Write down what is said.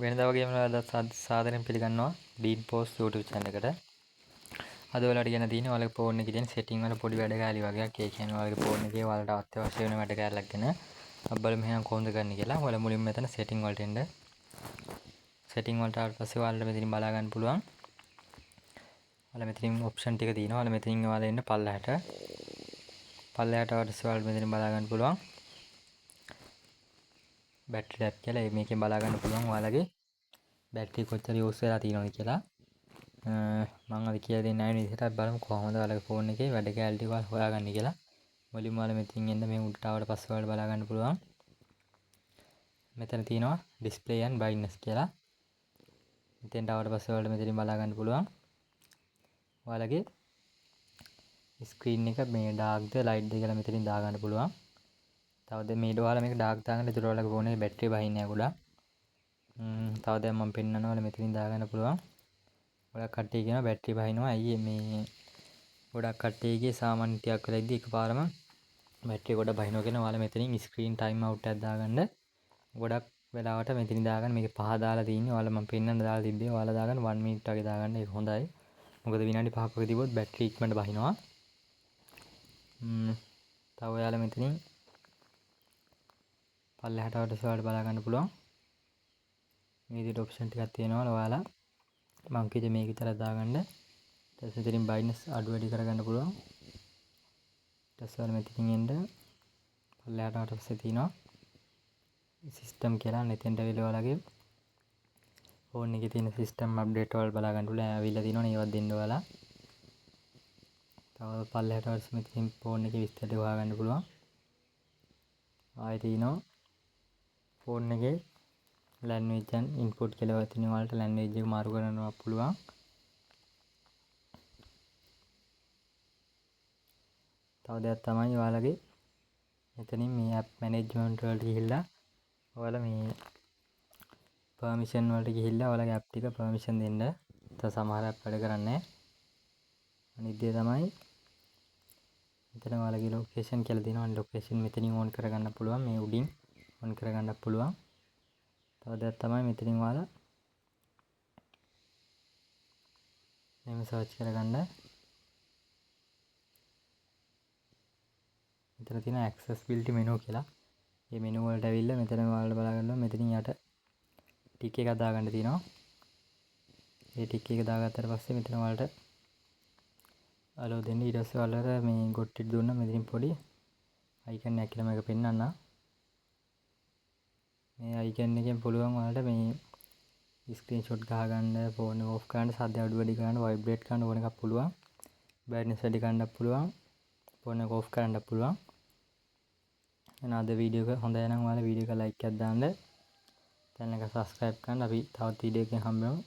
වෙනදා වගේම අද සාදරයෙන් පිළිගන්නවා ඩීන් පෝස්ට් YouTube channel එකට. අද ඔයාලට ගැන තියෙන්නේ ඔයාලගේ ෆෝන් එකේ තියෙන setting වල පොඩි වැඩ කෑලි වගේක්. ඒ කියන්නේ ඔයාලගේ ෆෝන් එකේ ඔයාලට අත්‍යවශ්‍ය වෙන වැඩ කෑල්ලක් ගැන බලමු එහෙනම් කොහොමද කරන්නේ කියලා. ඔයාලා මුලින්ම මෙතන setting වලට එන්න. setting වලට ආවට පස්සේ ඔයාලට මෙතනින් බලා ගන්න පුළුවන්. ඔයාලා මෙතනින් option ටික තියෙනවා. ඔයාලා මෙතනින් ඔයාලා එන්න පල්ලහැට. පල්ලහැට ආවට පස්සේ ඔයාලට මෙතනින් බලා ගන්න පුළුවන්. බැටරි ලැබ් කියලා මේකෙන් බලා ගන්න පුළුවන් ඔයාලගේ බැටරි කොච්චර යූස් වෙලා තියෙනවද කියලා. මම අද කියලා දෙන්නේ නැහැ විදිහට බලමු කොහොමද ඔයාලගේ ෆෝන් එකේ වැඩ කැලේ ටික හොයාගන්නේ කියලා. මුලින්ම ඔයාලා මෙතනින් එන්න මේ උඩට ආවට පස්සේ ඔයාලට බලා ගන්න පුළුවන්. මෙතන තියෙනවා display and brightness කියලා. මෙතෙන්ට ආවට පස්සේ ඔයාලට මෙතනින් බලා ගන්න පුළුවන්. ඔයාලගේ ස්ක්‍රීන් එක මේ ඩාර්ක්ද ලයිට්ද කියලා මෙතනින් දා ගන්න පුළුවන්. තවද මේ ඔයාලා මේක ඩාර්ක් දාගන්න ඒතර ඔයාලගේ ෆෝන් එකේ බැටරි බහින්නේ නැහැ ගොඩක්. තව දැන් මම පෙන්නනවා ඔයාලා මෙතනින් දා ගන්න පුළුවන්. ගොඩක් කට්ටිය කියනවා බැටරි බහිනවා. ඇයි මේ ගොඩක් කට්ටියගේ සාමාන්‍ය ටිකක් වෙලා ඉද්දි එකපාරම බැටරි ගොඩ බහිනවා කියන ඔයාලා මෙතනින් ස්ක්‍රීන් ටයිම් අවුට් එකක් දාගන්න. ගොඩක් වෙලාවට මෙතනින් දාගන්න මේකේ 5 දාලා තියෙන්නේ. ඔයාලා මම පෙන්නන්න දාලා තිබ්බේ. ඔයාලා දාගන්න 1 මිනිත් වගේ දාගන්න. ඒක හොඳයි. මොකද විනාඩි 5ක් වගේ තිබ්බොත් බැටරි ඉක්මනට බහිනවා. තව ඔයාලා මෙතනින් පල්ලෙහාට ඔයාලට බලා ගන්න පුළුවන්. මේ විදිහට ඔප්ෂන් ටිකක් තියෙනවා ඔයාලා මම කිව්වේ මේක විතරක් දාගන්න. ඊට පස්සේ ඉතින් බ්‍රයිට්නස් අඩු වැඩි කරගන්න පුළුවන්. ඊට පස්සේ ඔයාලා මෙතනින් එන්න පල්ලෙහාට ආවට පස්සේ තියෙනවා සිස්ටම් කියලා. මෙතෙන්ට ඇවිල්ලා ඔයාලගේ ෆෝන් එකේ තියෙන සිස්ටම් අප්ඩේට් වල බලා ගන්න පුළුවන්. ඇවිල්ලා තියෙනවනේ ඒවත් දෙන්න ඔයාලා. තව පල්ලෙහාට ආවට මෙතනින් ෆෝන් එකේ විස්තර ටික හොයාගන්න පුළුවන්. ආයෙ තියෙනවා ෆෝන් එකේ ලැන්ග්වේජ් and input කියලා වතින වලට ලැන්ග්වේජ් එක මාරු කරන්න පුළුවන්. තව දෙයක් තමයි ඔයාලගේ මෙතනින් මේ app management වලට ගිහිල්ලා ඔයාලා මේ permission වලට ගිහිල්ලා ඔයාලගේ app ටික permission දෙන්න. තව සමහර app වැඩ කරන්නේ නැහැ. අනිත් දේ තමයි මෙතන ඔයාලගේ location කියලා දෙනවා. location මෙතනින් on කරගන්න පුළුවන්. මේ උඩින් on කරගන්නත් පුළුවන්. තව දෙයක් තමයි මෙතනින් ඔයාලා මේව සර්ච් කරගන්න. මෙතන තියෙන accessibility menu කියලා. මේ menu වලට ඇවිල්ලා මෙතන ඔයාලා බලා ගන්නවා. මෙතනින් යට ටික් එකක් දාගන්න තියෙනවා. මේ ටික් එක දාගත්තට පස්සේ මෙතන ඔයාලට allow දෙන්න. ඊට පස්සේ ඔයාලට මේ got it දුන්නා මෙතනින් පොඩි icon එකක් කියලා මේක පෙන්නන්න. මේ icon එකෙන් පුළුවන් ඔයාලට මේ screenshot ගහගන්න, phone එක off කරන්න, සද්ද අඩු වැඩි කරන්න, vibrate කරන්න ඕන එකක් පුළුවන්. brightness වැඩි කරන්නත් පුළුවන්. phone එක off කරන්නත් පුළුවන්. එහෙනම් අද වීඩියෝ එක හොඳයි නම් ඔයාලා වීඩියෝ එක like එකක් දාන්න. channel එක subscribe කරන්න. අපි තවත් වීඩියෝ එකකින් හම්බ වෙමු.